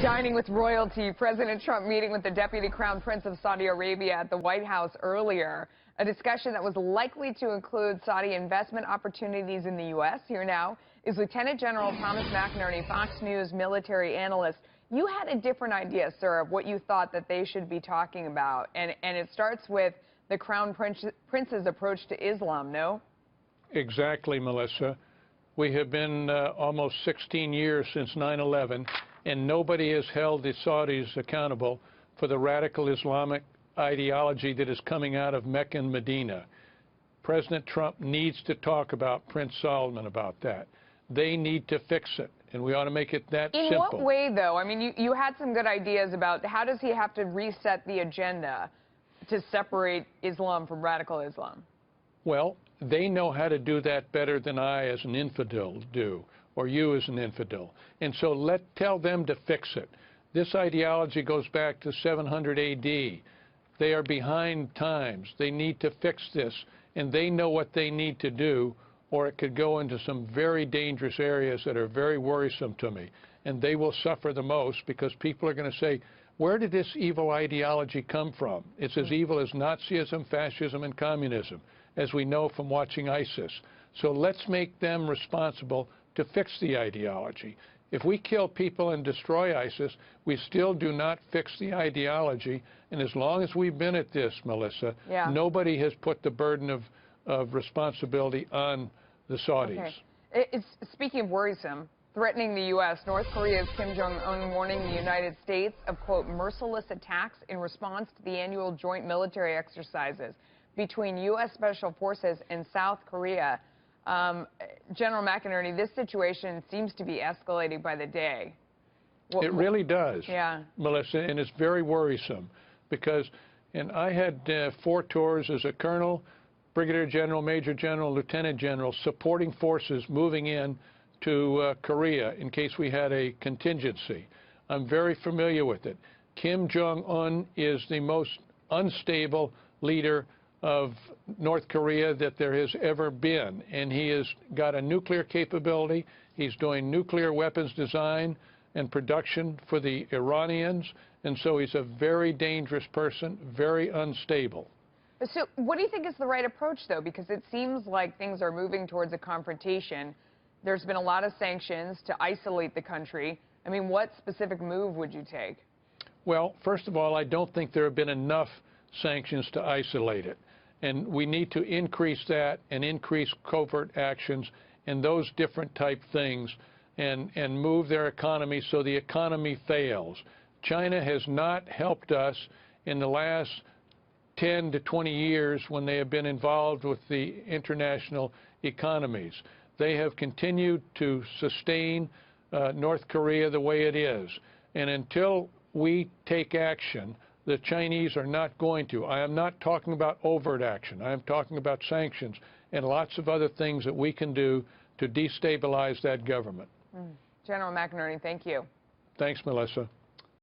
Dining with royalty, President Trump meeting with the Deputy Crown Prince of Saudi Arabia at the White House earlier. A discussion that was likely to include Saudi investment opportunities in the U.S. Here now is Lieutenant General Thomas McInerney, Fox News military analyst. You had a different idea, sir, of what you thought that they should be talking about. And it starts with the Crown Prince's approach to Islam, no? Exactly, Melissa. We have been almost 16 years since 9/11, and nobody has held the Saudis accountable for the radical Islamic ideology that is coming out of Mecca and Medina. President Trump needs to talk about Prince Salman about that. They need to fix it, and we ought to make it that simple. In what way, though? I mean, you had some good ideas about how does he have to reset the agenda to separate Islam from radical Islam? Well, they know how to do that better than I as an infidel do, or you as an infidel. And so tell them to fix it. This ideology goes back to 700 A.D. They are behind times. They need to fix this, and they know what they need to do, or it could go into some very dangerous areas that are very worrisome to me. And they will suffer the most because people are going to say, where did this evil ideology come from? It's as evil as Nazism, fascism, and communism, as we know from watching ISIS. So let's make them responsible to fix the ideology. If we kill people and destroy ISIS, we still do not fix the ideology. And as long as we've been at this, Melissa, nobody has put the burden of responsibility on the Saudis. Okay. Speaking of worrisome, threatening the U.S., North Korea's Kim Jong-un warning the United States of, quote, merciless attacks in response to the annual joint military exercises between U.S. Special Forces and South Korea. General McInerney, this situation seems to be escalating by the day. It really does, Melissa, and it's very worrisome because, and I had 4 tours as a colonel, brigadier general, major general, lieutenant general, supporting forces moving in to Korea in case we had a contingency. I'm very familiar with it. Kim Jong-un is the most unstable leader of North Korea that there has ever been, and he has got a nuclear capability. He's doing nuclear weapons design and production for the Iranians, and so he's a very dangerous person, very unstable. So what do you think is the right approach, though? Because it seems like things are moving towards a confrontation. There's been a lot of sanctions to isolate the country. I mean, what specific move would you take? Well, first of all, I don't think there have been enough sanctions to isolate it. And we need to increase that and increase covert actions and those different type things and move their economy so the economy fails. China has not helped us in the last 10 to 20 years when they have been involved with the international economies. They have continued to sustain North Korea the way it is. And until we take action, the Chinese are not going to. I am not talking about overt action. I am talking about sanctions and lots of other things that we can do to destabilize that government. General McInerney, thank you. Thanks, Melissa.